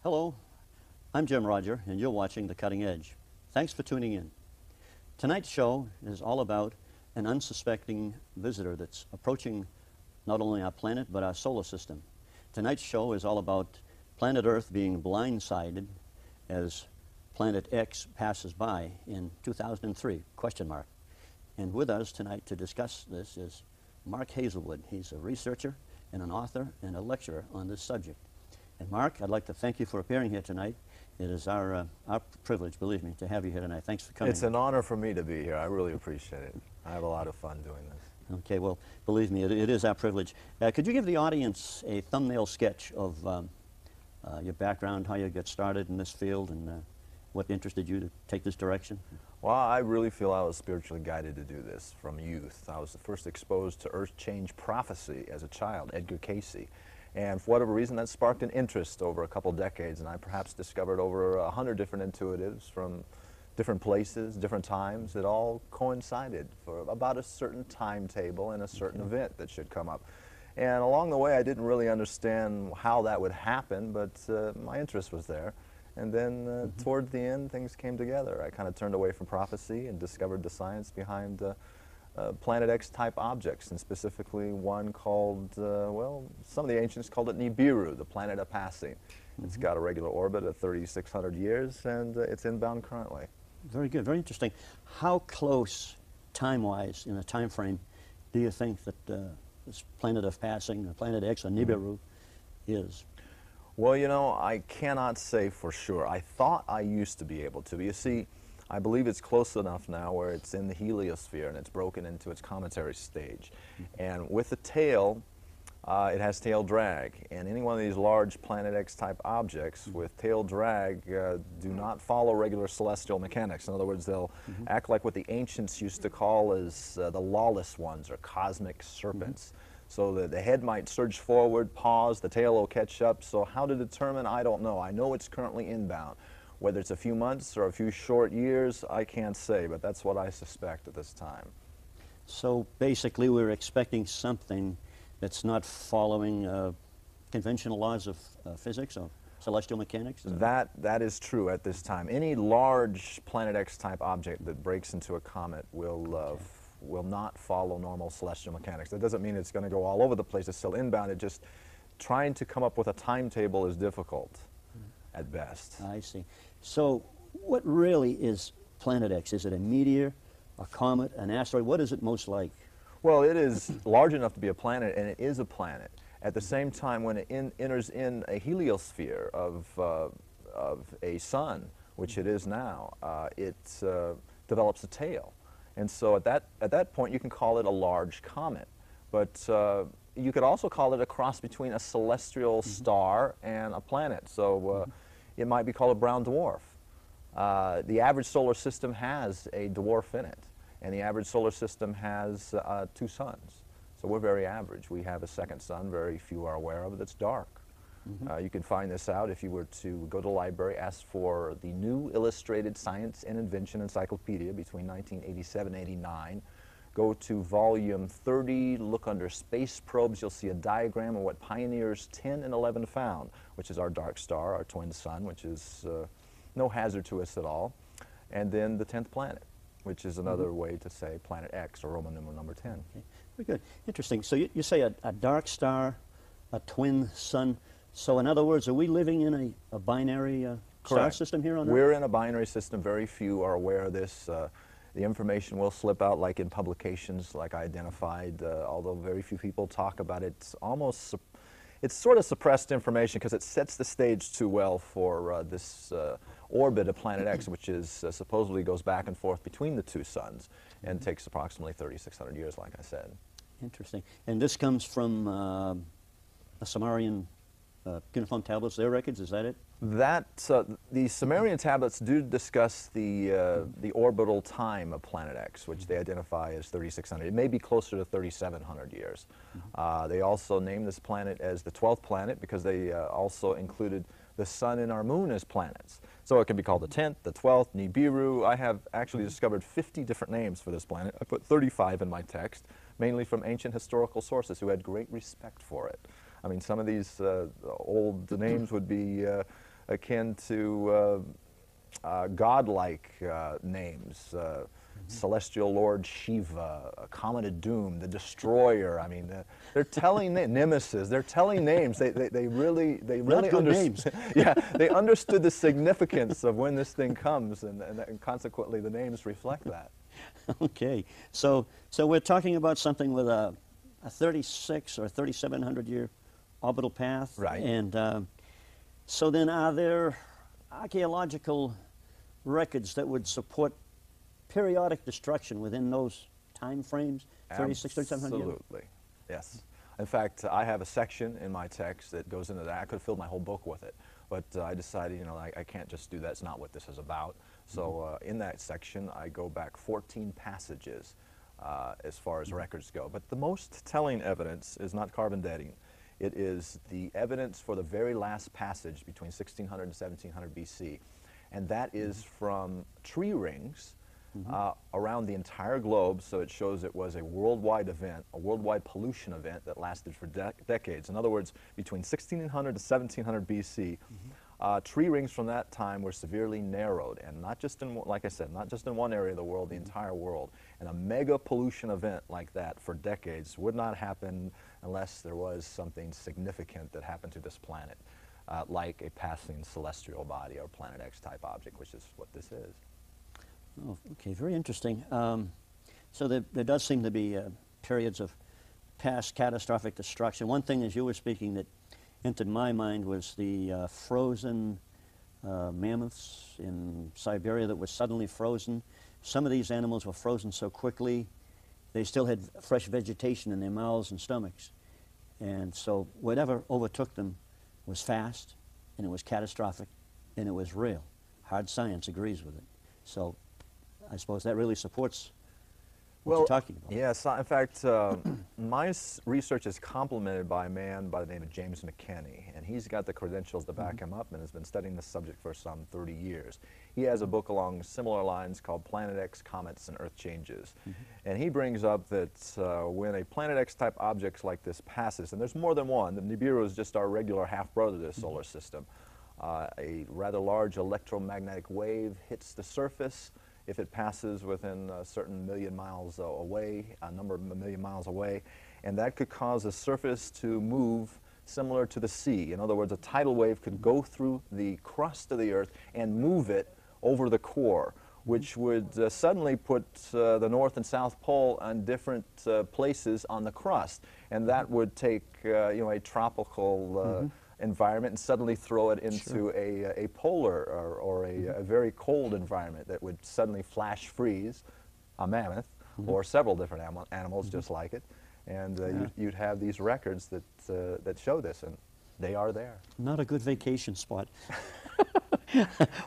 Hello, I'm Jim Roger, and you're watching The Cutting Edge. Thanks for tuning in. Tonight's show is all about an unsuspecting visitor that's approaching not only our planet, but our solar system. Tonight's show is all about planet Earth being blindsided as Planet X passes by in 2003, question mark. And with us tonight to discuss this is Mark Hazelwood. He's a researcher and an author and a lecturer on this subject. And Mark, I'd like to thank you for appearing here tonight. It is our privilege, believe me, to have you here tonight. Thanks for coming. It's an honor for me to be here. I really appreciate it. I have a lot of fun doing this. Okay, well, believe me, it is our privilege. Could you give the audience a thumbnail sketch of your background, how you got started in this field, and what interested you to take this direction? Well, I really feel I was spiritually guided to do this from youth. I was first exposed to earth change prophecy as a child, Edgar Cayce. And for whatever reason, that sparked an interest over a couple decades, and I perhaps discovered over 100 different intuitives from different places, different times, that all coincided for about a certain timetable and a certain event that should come up. And along the way, I didn't really understand how that would happen, but my interest was there. And then toward the end, things came together. I kind of turned away from prophecy and discovered the science behind Planet X type objects, and specifically one called, well, some of the ancients called it Nibiru, the planet of passing. It's got a regular orbit of 3,600 years, and it's inbound currently. Very good, very interesting. How close, time-wise, in a time frame, do you think that this planet of passing, or Planet X, or Nibiru, is? Well, you know, I cannot say for sure. I thought I used to be able to. But you see, I believe it's close enough now where it's in the heliosphere and it's broken into its cometary stage. And with the tail, it has tail drag. And any one of these large Planet X type objects with tail drag do not follow regular celestial mechanics. In other words, they'll act like what the ancients used to call as the lawless ones, or cosmic serpents. So the head might surge forward, pause, the tail will catch up. So how to determine, I don't know. I know it's currently inbound. Whether it's a few months or a few short years, I can't say, but that's what I suspect at this time. So basically, we're expecting something that's not following conventional laws of physics or celestial mechanics? That is true at this time. Any large Planet X type object that breaks into a comet will not follow normal celestial mechanics. That doesn't mean it's going to go all over the place. It's still inbound. It just, trying to come up with a timetable is difficult at best. I see. So what really is Planet X? Is it a meteor, a comet, an asteroid? What is it most like? Well, it is large enough to be a planet, and it is a planet. At the same time, when it enters in a heliosphere of a sun, which it is now, it develops a tail. And so at that point, you can call it a large comet. But you could also call it a cross between a celestial star and a planet. So it might be called a brown dwarf. The average solar system has a dwarf in it, and the average solar system has 2 suns. So we're very average. We have a second sun, very few are aware of it, that's dark. You can find this out if you were to go to the library, ask for the New Illustrated Science and Invention Encyclopedia between 1987 and 89. Go to volume 30, look under space probes, you'll see a diagram of what pioneers 10 and 11 found, which is our dark star, our twin sun, which is no hazard to us at all, and then the 10th planet, which is another way to say Planet X, or Roman numeral number 10. Okay. Very good. Interesting. So you say a dark star, a twin sun. So in other words, are we living in a binary star system here on Earth? We're in a binary system. Very few are aware of this. The information will slip out, like in publications like I identified, although very few people talk about it. It's sort of suppressed information because it sets the stage too well for this orbit of Planet X, which is supposedly goes back and forth between the 2 suns and takes approximately 3,600 years, like I said. Interesting. And this comes from the Sumerian cuneiform tablets, their records, is that it? The Sumerian tablets do discuss the orbital time of Planet X, which they identify as 3,600. It may be closer to 3,700 years. They also name this planet as the 12th planet because they also included the sun and our moon as planets. So it can be called the 10th, the 12th, Nibiru. I have actually discovered 50 different names for this planet. I put 35 in my text, mainly from ancient historical sources who had great respect for it. I mean, some of these old names would be akin to godlike names. Celestial Lord Shiva, Comet of Doom, the Destroyer. I mean, they're telling Nemesis. They're telling names. They really understood. Yeah, they understood the significance of when this thing comes, and consequently the names reflect that. Okay, so we're talking about something with a 36 or 3,700 year orbital path, Right. And so then, are there archaeological records that would support periodic destruction within those time frames, 36, 3,700 years? Absolutely, yes. In fact, I have a section in my text that goes into that. I could have filled my whole book with it, but I decided, you know, I can't just do that. It's not what this is about. So in that section, I go back 14 passages as far as records go. But the most telling evidence is not carbon dating. It is the evidence for the very last passage between 1600 and 1700 BC, and that is from tree rings around the entire globe. So it shows it was a worldwide event, a worldwide pollution event that lasted for decades. In other words, between 1600 to 1700 BC, tree rings from that time were severely narrowed, and not just in, like I said, not just in one area of the world, the entire world. And a mega pollution event like that for decades would not happen unless there was something significant that happened to this planet, like a passing celestial body or Planet X type object, which is what this is. Oh, okay, very interesting. So there does seem to be periods of past catastrophic destruction. One thing, as you were speaking, that entered my mind was the frozen mammoths in Siberia that were suddenly frozen. Some of these animals were frozen so quickly they still had fresh vegetation in their mouths and stomachs. And so whatever overtook them was fast, and it was catastrophic, and it was real. Hard science agrees with it. So I suppose that really supports what you're talking about. Yes, in fact, my research is complemented by a man by the name of James McKinney, and he's got the credentials to back him up and has been studying this subject for some 30 years. He has a book along similar lines called Planet X, Comets, and Earth Changes. And he brings up that when a Planet X type object like this passes, and there's more than one, the Nibiru is just our regular half-brother to the solar system, a rather large electromagnetic wave hits the surface. If it passes within a certain million miles away, a number of million miles away, and that could cause the surface to move similar to the sea. In other words, a tidal wave could go through the crust of the Earth and move it over the core, which would suddenly put the North and South Pole on different places on the crust, and that would take you know, a tropical environment and suddenly throw it into a polar or a very cold environment that would suddenly flash freeze a mammoth or several different animals just like it, and you'd have these records that that show this, and they are there. Not a good vacation spot.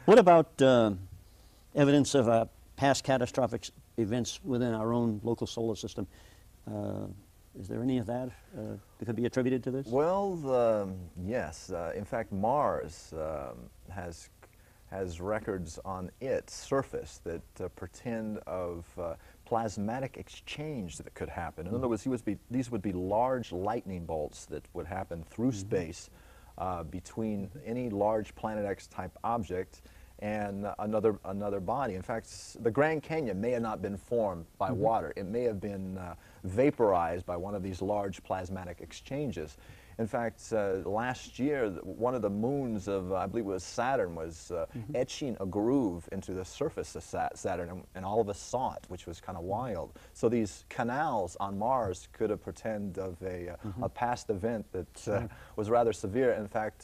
What about evidence of past catastrophic events within our own local solar system? Is there any of that that could be attributed to this? Well, yes. In fact, Mars has records on its surface that pretend of plasmatic exchange that could happen. In other words, these would be large lightning bolts that would happen through space between any large Planet X type object and another body. In fact, the Grand Canyon may have not been formed by water. It may have been vaporized by one of these large plasmatic exchanges. In fact, last year, one of the moons of, I believe it was Saturn, was etching a groove into the surface of Saturn, and all of us saw it, which was kind of wild. So these canals on Mars could have pretend of a past event that was rather severe. In fact,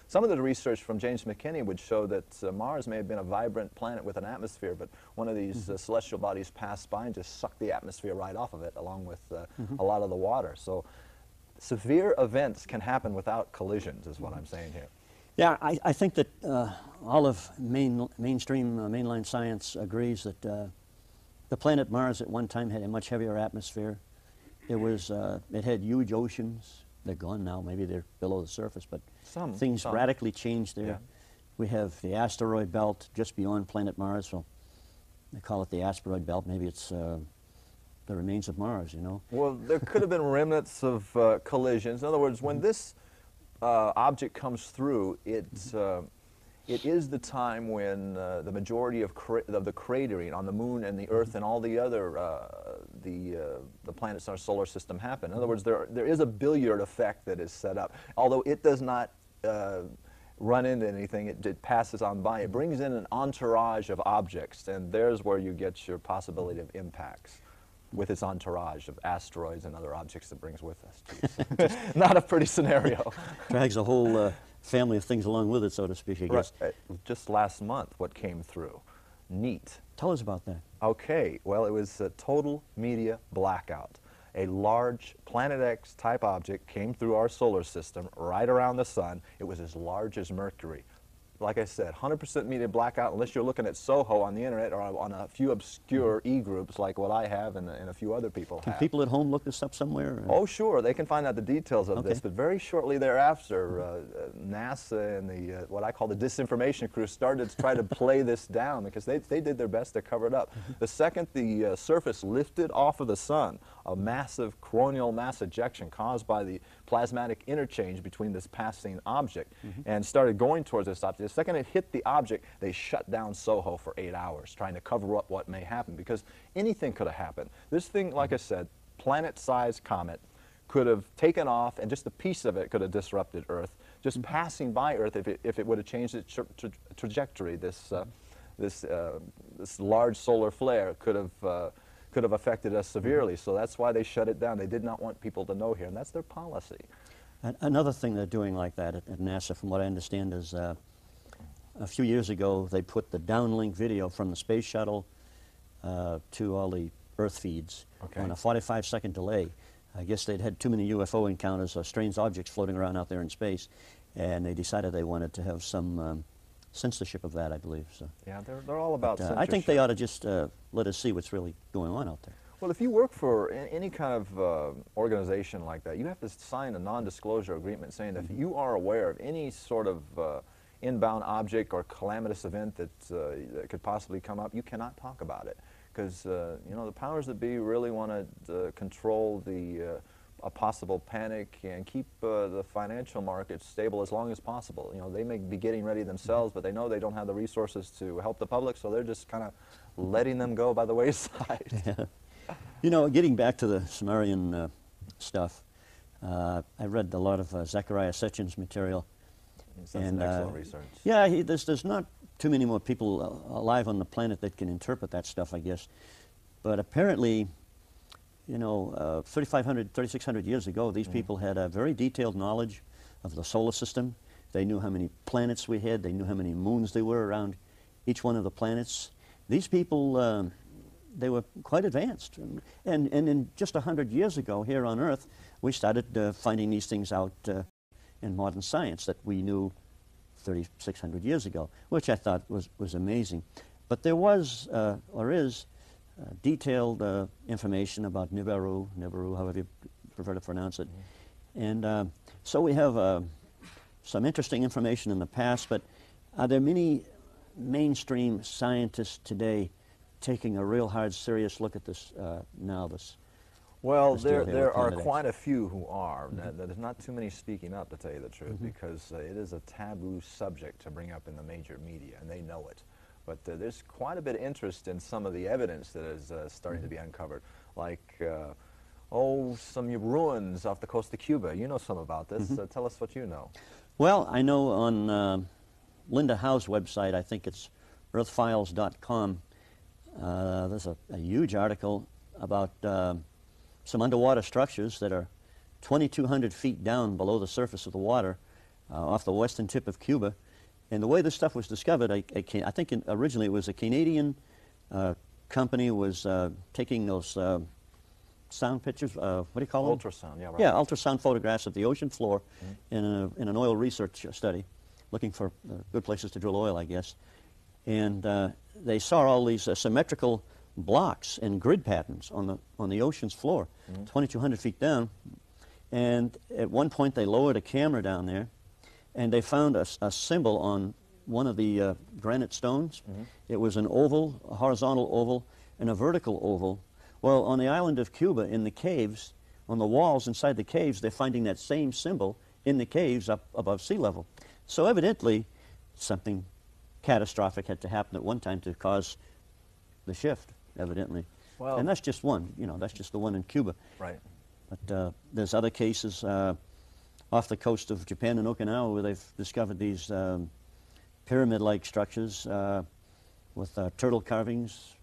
some of the research from James McKinney would show that Mars may have been a vibrant planet with an atmosphere, but one of these celestial bodies passed by and just sucked the atmosphere right off of it, along with a lot of the water. So severe events can happen without collisions, is what I'm saying here. Yeah, I think that all of mainstream mainline science agrees that the planet Mars at one time had a much heavier atmosphere. It had huge oceans. They're gone now. Maybe they're below the surface, but things radically changed there. Yeah. We have the asteroid belt just beyond planet Mars. So they call it the asteroid belt. Maybe it's the remains of Mars, you know. Well, there could have been remnants of collisions. In other words, when this object comes through, it it is the time when the majority of the cratering on the moon and the Earth and all the other the planets in our solar system happen. In other words, there is a billiard effect that is set up. Although it does not run into anything, it passes on by. It brings in an entourage of objects, and there's where you get your possibility of impacts with its entourage of asteroids and other objects it brings with us. Geez. Not a pretty scenario. Drags a whole family of things along with it, so to speak, I guess. Right. Just last month, what came through? Neat. Tell us about that. Okay, well, it was a total media blackout. A large Planet X type object came through our solar system right around the sun. It was as large as Mercury. Like I said, 100% media blackout unless you're looking at Soho on the internet or on a few obscure e-groups like what I have and a few other people have. Can people at home look this up somewhere? Oh, sure. They can find out the details of this, but very shortly thereafter, NASA and the what I call the disinformation crew started to try to play this down because they did their best to cover it up. The second the surface lifted off of the sun, a massive coronal mass ejection caused by the plasmatic interchange between this passing object and started going towards this object. The second it hit the object, they shut down Soho for 8 hours, trying to cover up what may happen, because anything could have happened. This thing, like I said, planet-sized comet, could have taken off, and just a piece of it could have disrupted Earth. Just passing by Earth, if it would have changed its trajectory, this large solar flare could have affected us severely. So that's why they shut it down. They did not want people to know here, and that's their policy. Another thing they're doing like that at NASA, from what I understand, is a few years ago they put the downlink video from the space shuttle to all the Earth feeds on a 45-second delay. I guess they'd had too many UFO encounters or strange objects floating around out there in space, and they decided they wanted to have some censorship of that, I believe. So. Yeah, they're all about censorship. I think they ought to just let us see what's really going on out there. Well, if you work for any kind of organization like that, you have to sign a non-disclosure agreement saying that if you are aware of any sort of inbound object or calamitous event that could possibly come up, you cannot talk about it. Because, you know, the powers that be really want to control a possible panic and keep the financial markets stable as long as possible. You know, they may be getting ready themselves, but they know they don't have the resources to help the public, so they're just kind of letting them go by the wayside. Yeah. You know, getting back to the Sumerian stuff, I read a lot of Zechariah Sitchin's material. That's excellent research. Yeah, there's not too many more people alive on the planet that can interpret that stuff, I guess. But apparently, you know, 3,500, 3,600 years ago, these people had a very detailed knowledge of the solar system. They knew how many planets we had. They knew how many moons there were around each one of the planets. These people, they were quite advanced. And in just 100 years ago, here on Earth, we started finding these things out in modern science that we knew 3,600 years ago, which I thought was amazing. But there was, or is, detailed information about Nibiru, however you prefer to pronounce it. And so we have some interesting information in the past, but are there many mainstream scientists today taking a real hard, serious look at this now? Well, there are quite a few who are. There's not too many speaking up, to tell you the truth, because it is a taboo subject to bring up in the major media, and they know it. But there's quite a bit of interest in some of the evidence that is starting to be uncovered, like, some ruins off the coast of Cuba. You know some about this. Tell us what you know. Well, I know on Linda Howe's website, I think it's earthfiles.com, there's a huge article about some underwater structures that are 2,200 feet down below the surface of the water off the western tip of Cuba. And the way this stuff was discovered, I think originally it was a Canadian company was taking those sound pictures, what do you call them? Ultrasound, yeah, right. Yeah, ultrasound photographs of the ocean floor in an oil research study, looking for good places to drill oil, I guess. And they saw all these symmetrical blocks and grid patterns on the ocean's floor, 2,200 feet down. And at one point they lowered a camera down there, and they found a symbol on one of the granite stones. It was an oval, a horizontal oval, and a vertical oval. Well, on the island of Cuba, in the caves, on the walls inside the caves, they're finding that same symbol in the caves up above sea level. So evidently, something catastrophic had to happen at one time to cause the shift, evidently. Well, and that's just one, that's just the one in Cuba. right. But there's other cases off the coast of Japan and Okinawa where they've discovered these pyramid-like structures with turtle carvings,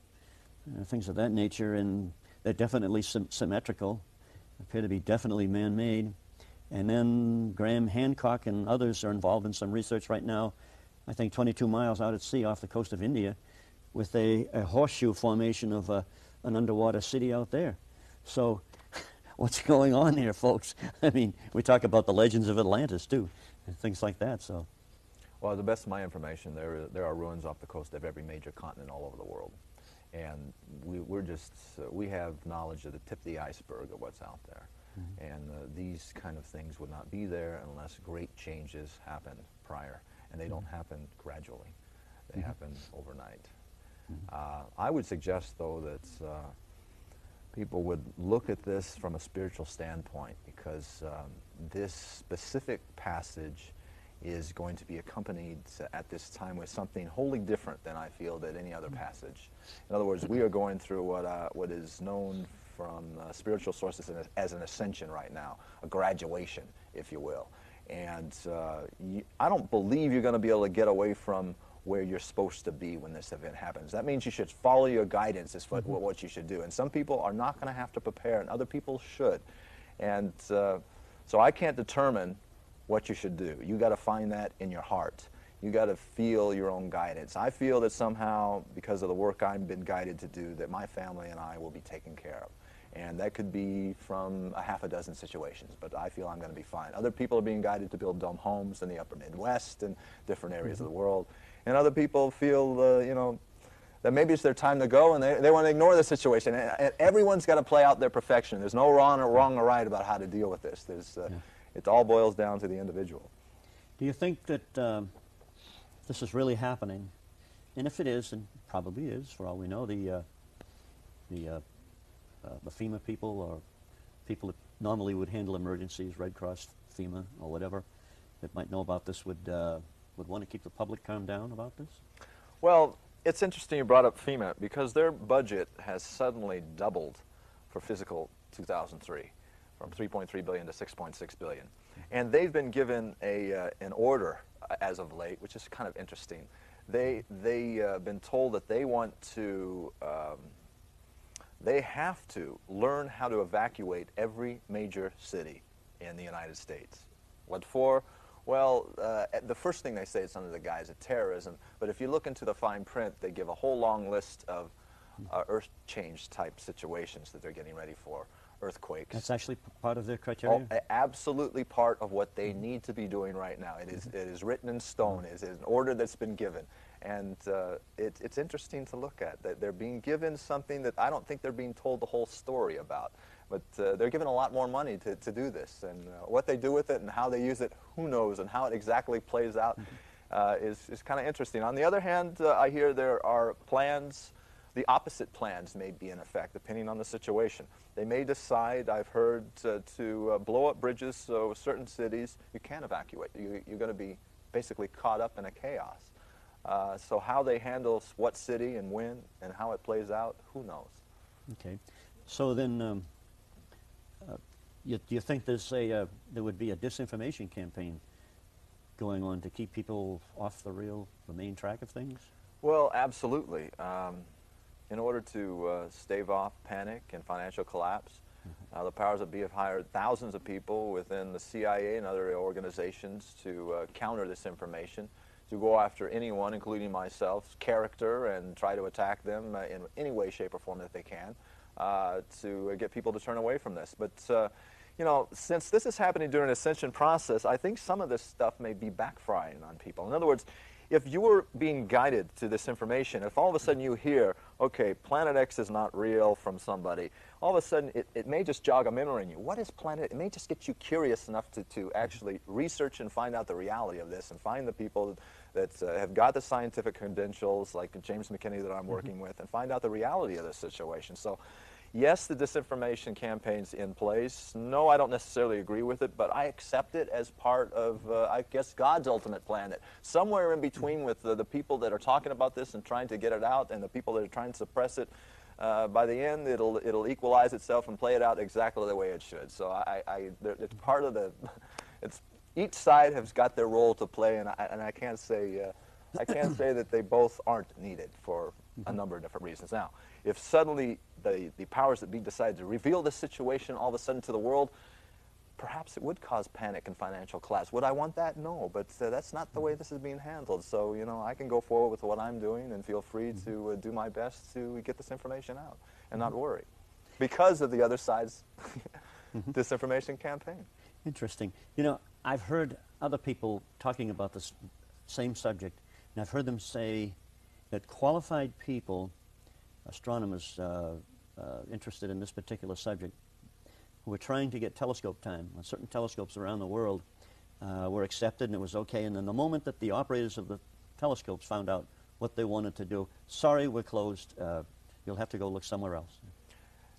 things of that nature, and they're definitely symmetrical, appear to be definitely man-made. And then Graham Hancock and others are involved in some research right now, I think 22 miles out at sea off the coast of India, with a horseshoe formation of an underwater city out there. So what's going on here, folks? I mean, we talk about the legends of Atlantis, too, and things like that. So, well, to the best of my information, there are ruins off the coast of every major continent all over the world. And we have knowledge of the tip of the iceberg of what's out there. Mm-hmm. And these kind of things would not be there unless great changes happen prior. And they don't happen gradually. They mm-hmm. happen overnight. Mm-hmm. I would suggest, though, that people would look at this from a spiritual standpoint, because this specific passage is going to be accompanied at this time with something wholly different than I feel that any other passage. In other words, we are going through what is known from spiritual sources as an ascension right now, a graduation, if you will. And I don't believe you're going to be able to get away from where you're supposed to be when this event happens. That means you should follow your guidance is what you should do. And some people are not going to have to prepare, and other people should. And so I can't determine what you should do. You got to find that in your heart. You got to feel your own guidance. I feel that somehow, because of the work I've been guided to do, that my family and I will be taken care of. And that could be from a half a dozen situations, but I feel I'm going to be fine. Other people are being guided to build dome homes in the upper Midwest and different areas mm-hmm. of the world. And other people feel, that maybe it's their time to go, and they want to ignore the situation. And everyone's got to play out their perfection. There's no wrong or right about how to deal with this. It all boils down to the individual. Do you think that this is really happening? And if it is, and probably is, for all we know, the FEMA people, or people that normally would handle emergencies, Red Cross, FEMA, or whatever, that might know about this would want to keep the public calmed down about this? Well, it's interesting you brought up FEMA, because their budget has suddenly doubled for fiscal 2003, from $3.3 billion to $6.6 billion. And they've been given an order as of late, which is kind of interesting. They've been told that they want to, they have to learn how to evacuate every major city in the United States. What for? Well, the first thing they say is under the guise of terrorism, but if you look into the fine print, they give a whole long list of earth change type situations that they're getting ready for, earthquakes. That's actually part of their criteria? Oh, absolutely part of what they need to be doing right now. It is written in stone. It is an order that's been given. And it's interesting to look at, that they're being given something that I don't think they're being told the whole story about. But they're given a lot more money to do this. And what they do with it and how they use it, who knows, and how it exactly plays out is kind of interesting. On the other hand, I hear there are plans, the opposite plans may be in effect, depending on the situation. They may decide, I've heard, to blow up bridges so with certain cities you can't evacuate. You're going to be basically caught up in a chaos. So how they handle what city and when and how it plays out, who knows? Okay. So then, do you think there would be a disinformation campaign going on to keep people off the main track of things? Well, absolutely. In order to stave off panic and financial collapse, the powers that be have hired thousands of people within the CIA and other organizations to counter this information, to go after anyone, including myself, character, and try to attack them in any way, shape, or form that they can, to get people to turn away from this. But you know, since this is happening during an ascension process, I think some of this stuff may be backfiring on people. In other words, if you were being guided to this information, if all of a sudden you hear, okay, Planet X is not real from somebody, all of a sudden it may just jog a memory in you. What is Planet? It may just get you curious enough to actually research and find out the reality of this, and find the people that have got the scientific credentials, like James McKinney that I'm working with, and find out the reality of this situation. So, Yes, the disinformation campaign's in place. No, I don't necessarily agree with it, but I accept it as part of, I guess, God's ultimate plan. That somewhere in between with the people that are talking about this and trying to get it out and the people that are trying to suppress it, by the end, it'll equalize itself and play it out exactly the way it should. So it's part of the, each side has got their role to play, and I can't say that they both aren't needed for a number of different reasons. Now, if suddenly the powers that be decide to reveal this situation all of a sudden to the world, perhaps it would cause panic and financial collapse. Would I want that? No, but that's not the way this is being handled. So, you know, I can go forward with what I'm doing and feel free to do my best to get this information out and not worry because of the other side's disinformation campaign. Interesting. You know, I've heard other people talking about this same subject, and I've heard them say that qualified people, astronomers interested in this particular subject, who were trying to get telescope time on certain telescopes around the world, were accepted, and it was okay. And then the moment that the operators of the telescopes found out what they wanted to do, sorry, we're closed. You'll have to go look somewhere else.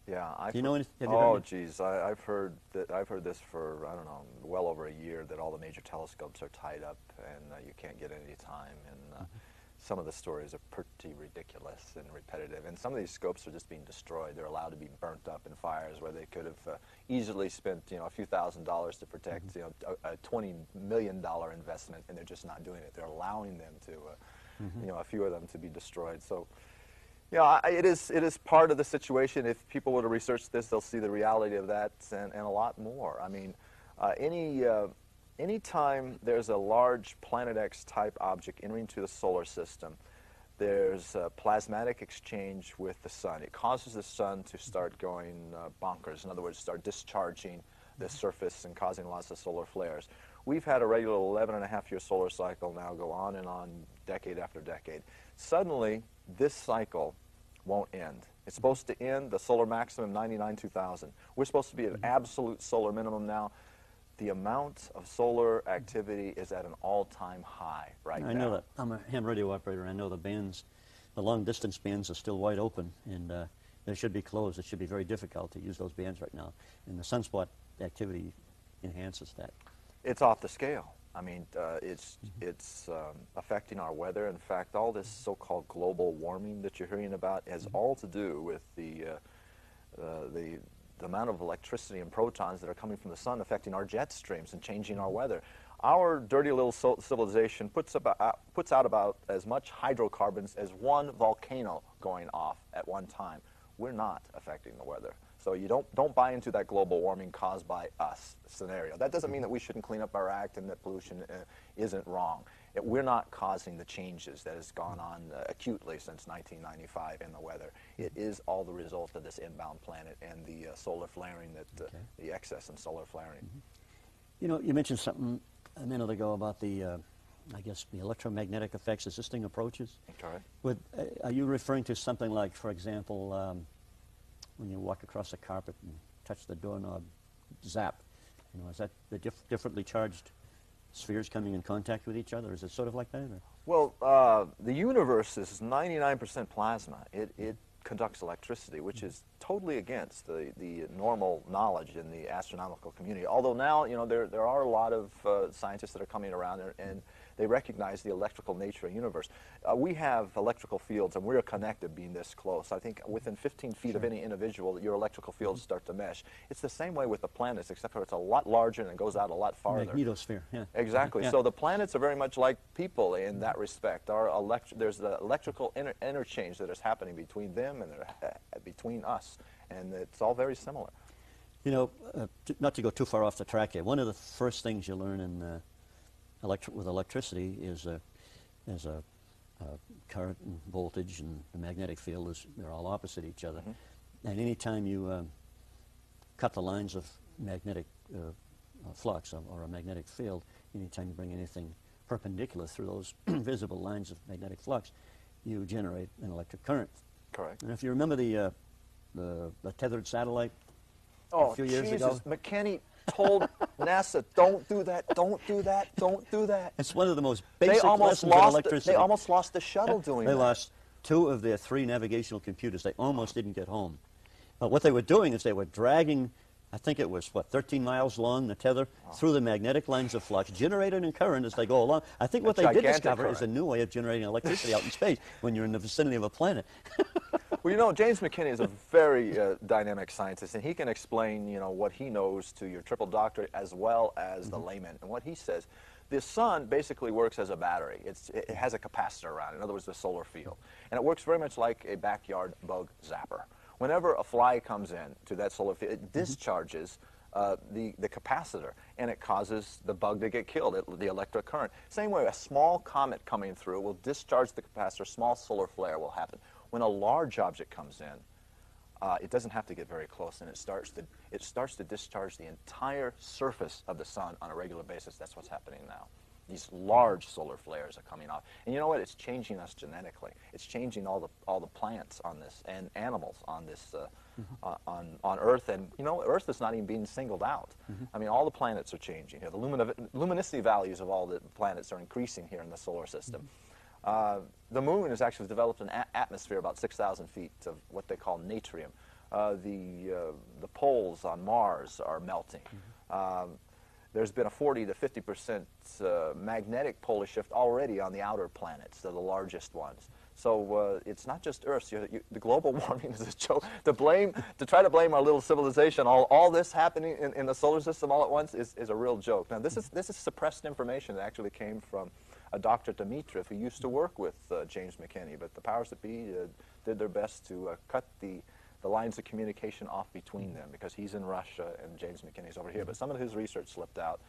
Yeah, do you know anything? Oh, geez, I've heard that. I've heard this for, I don't know, well over a year, that all the major telescopes are tied up and you can't get any time. And some of the stories are pretty ridiculous and repetitive. And some of these scopes are just being destroyed. They're allowed to be burnt up in fires where they could have easily spent, you know, a few $1,000s to protect, you know, a $20 million investment, and they're just not doing it. They're allowing them to, you know, a few of them to be destroyed. So. Yeah, it is part of the situation. If people were to research this, they'll see the reality of that and a lot more. I mean, any time there's a large Planet X type object entering into the solar system, there's a plasmatic exchange with the sun. It causes the sun to start going bonkers. In other words, start discharging the surface and causing lots of solar flares. We've had a regular 11.5-year solar cycle now go on and on, decade after decade. Suddenly, this cycle won't end. It's supposed to end the solar maximum 99-2000. We're supposed to be at absolute solar minimum now. The amount of solar activity is at an all-time high right now. I know that. I'm a ham radio operator. I know the bands, the long-distance bands are still wide open, and they should be closed. It should be very difficult to use those bands right now. And the sunspot activity enhances that. It's off the scale. I mean, it's affecting our weather. In fact, all this so-called global warming that you're hearing about has all to do with the amount of electricity and protons that are coming from the sun affecting our jet streams and changing our weather. Our dirty little civilization puts out about as much hydrocarbons as one volcano going off at one time. We're not affecting the weather. So you don't buy into that global warming caused by us scenario. That doesn't mean that we shouldn't clean up our act and that pollution isn't wrong. We're not causing the changes that has gone on acutely since 1995 in the weather. It is all the result of this inbound planet and the solar flaring, the excess in solar flaring. You know, you mentioned something a minute ago about the, I guess, the electromagnetic effects existing approaches. Okay. Are you referring to something like, for example, when you walk across a carpet and touch the doorknob, zap? You know, is that the differently charged spheres coming in contact with each other? Is it sort of like that? Or? Well, the universe is 99% plasma. It conducts electricity, which is totally against the normal knowledge in the astronomical community. Although now, you know, there are a lot of scientists that are coming around and they recognize the electrical nature of the universe. We have electrical fields, and we're connected being this close. I think within 15 feet of any individual, your electrical fields start to mesh. It's the same way with the planets, except for it's a lot larger and it goes out a lot farther. Magnetosphere, yeah. Exactly. Yeah. So the planets are very much like people in that respect. There's the electrical interchange that is happening between them and between us, and it's all very similar. You know, not to go too far off the track here, one of the first things you learn in with electricity is there's a current and voltage, and the magnetic field they're all opposite each other. And any time you cut the lines of magnetic flux or a magnetic field, anytime you bring anything perpendicular through those visible lines of magnetic flux, you generate an electric current. Correct. And if you remember the tethered satellite a few years Jesus. ago, McKinney told NASA, don't do that, don't do that, don't do that. It's one of the most basic lessons of electricity. They almost lost the shuttle doing that. They lost 2 of their 3 navigational computers. They almost didn't get home. What they were doing is they were dragging, I think it was, what, 13 miles long, the tether, through the magnetic lines of flux, generating a current as they go along. I think what they did discover is a new way of generating electricity out in space when you're in the vicinity of a planet. Well, you know, James McKinney is a very dynamic scientist, and he can explain, you know, what he knows to your triple doctorate as well as the layman. And what he says, the sun basically works as a battery. It has a capacitor around it, in other words, the solar field. And it works very much like a backyard bug zapper. Whenever a fly comes in to that solar field, it discharges the capacitor, and it causes the bug to get killed, the electric current. Same way, a small comet coming through will discharge the capacitor, small solar flare will happen. When a large object comes in, it doesn't have to get very close, and it starts to discharge the entire surface of the sun on a regular basis. That's what's happening now. These large solar flares are coming off, and you know what? It's changing us genetically. It's changing all the plants on this and animals on this on Earth. And you know, Earth is not even being singled out. I mean, all the planets are changing here. The luminosity values of all the planets are increasing here in the solar system. The moon has actually developed an atmosphere about 6,000 feet of what they call natrium. The poles on Mars are melting. There's been a 40 to 50% magnetic polar shift already on the outer planets, they're the largest ones. So it's not just Earth. The global warming is a joke. To try to blame our little civilization, all this happening in the solar system all at once is a real joke. Now this is suppressed information that actually came from a Dr. Dimitrov who used to work with James McKinney, but the powers that be did their best to cut the lines of communication off between them, because he's in Russia and James McKinney's over here. But some of his research slipped out.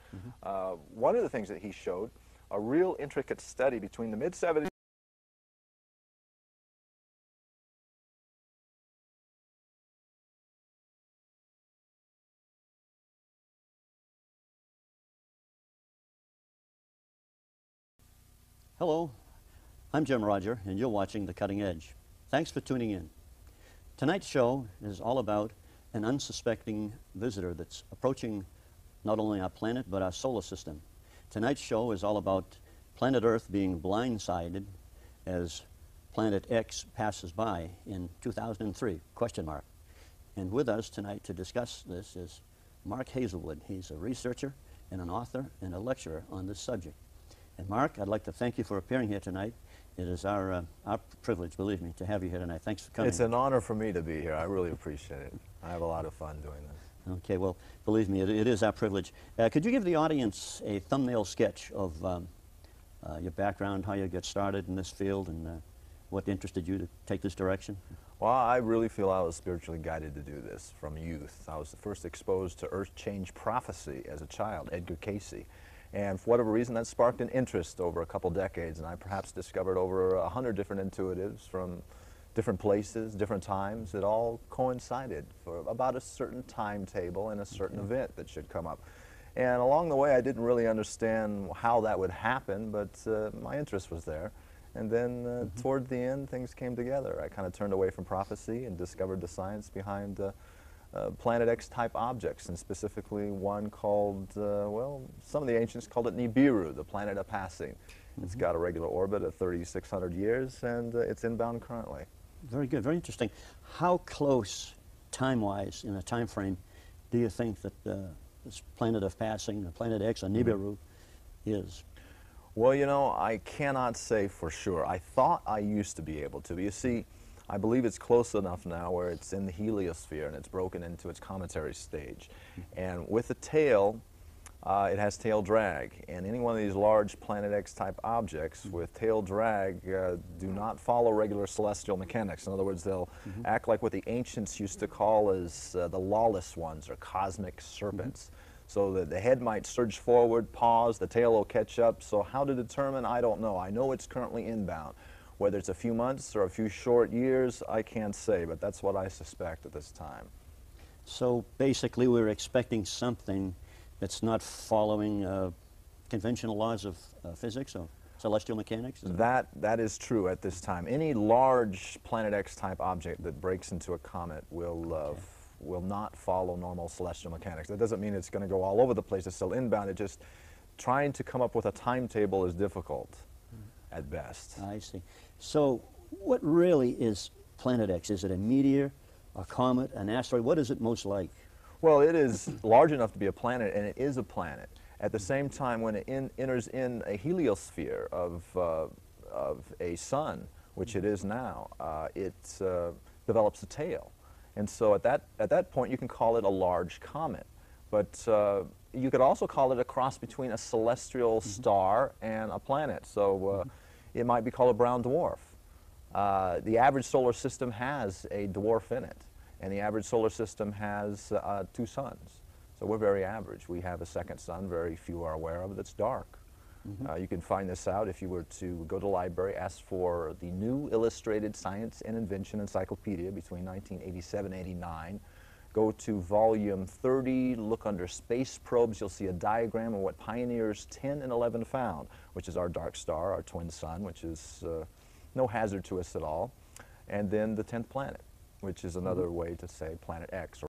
One of the things that he showed, a real intricate study between the mid-70s. Hello, I'm Jim Roger, and you're watching The Cutting Edge. Thanks for tuning in. Tonight's show is all about an unsuspecting visitor that's approaching not only our planet, but our solar system. Tonight's show is all about planet Earth being blindsided as Planet X passes by in 2003, question mark. And with us tonight to discuss this is Mark Hazelwood. He's a researcher and an author and a lecturer on this subject. And Mark, I'd like to thank you for appearing here tonight. It is our privilege, believe me, to have you here tonight. Thanks for coming. It's an honor for me to be here. I really appreciate it. I have a lot of fun doing this. Okay, well, believe me, it is our privilege. Could you give the audience a thumbnail sketch of your background, how you get started in this field, and what interested you to take this direction? Well, I really feel I was spiritually guided to do this from youth. I was first exposed to earth change prophecy as a child, Edgar Cayce. And for whatever reason, that sparked an interest over a couple decades, and I perhaps discovered over 100 different intuitives from different places, different times, that all coincided for about a certain timetable and a certain event that should come up. And along the way, I didn't really understand how that would happen, but my interest was there. And then toward the end, things came together. I kind of turned away from prophecy and discovered the science behind Planet X type objects, and specifically one called, well, some of the ancients called it Nibiru, the planet of passing. It's got a regular orbit of 3,600 years, and it's inbound currently. Very good, very interesting. How close, time-wise, in a time frame, do you think that this planet of passing, the Planet X, or Nibiru, is? Well, you know, I cannot say for sure. I thought I used to be able to. You see, I believe it's close enough now where it's in the heliosphere and it's broken into its cometary stage. And with the tail, it has tail drag. And any one of these large Planet X type objects with tail drag do not follow regular celestial mechanics. In other words, they'll act like what the ancients used to call as the lawless ones, or cosmic serpents. So that the head might surge forward, pause, the tail will catch up. So how to determine, I don't know. I know it's currently inbound. Whether it's a few months or a few short years, I can't say, but that's what I suspect at this time. So basically we're expecting something that's not following conventional laws of physics or celestial mechanics? That is true at this time. Any large Planet X type object that breaks into a comet will not follow normal celestial mechanics. That doesn't mean it's going to go all over the place. It's still inbound. It just, trying to come up with a timetable is difficult at best. I see. So what really is Planet X? Is it a meteor, a comet, an asteroid? What is it most like? Well, it is large enough to be a planet, and it is a planet. At the same time, when it enters in a heliosphere of a sun, which it is now, it develops a tail. And so at that point, you can call it a large comet. But you could also call it a cross between a celestial star and a planet. So it might be called a brown dwarf. The average solar system has a dwarf in it, and the average solar system has 2 suns. So we're very average. We have a second sun, very few are aware of it, that's dark. You can find this out if you were to go to the library, ask for the New Illustrated Science and Invention Encyclopedia between 1987 and 89. Go to volume 30, look under space probes, you'll see a diagram of what pioneers 10 and 11 found, which is our dark star, our twin sun, which is no hazard to us at all, and then the 10th planet, which is another way to say planet X.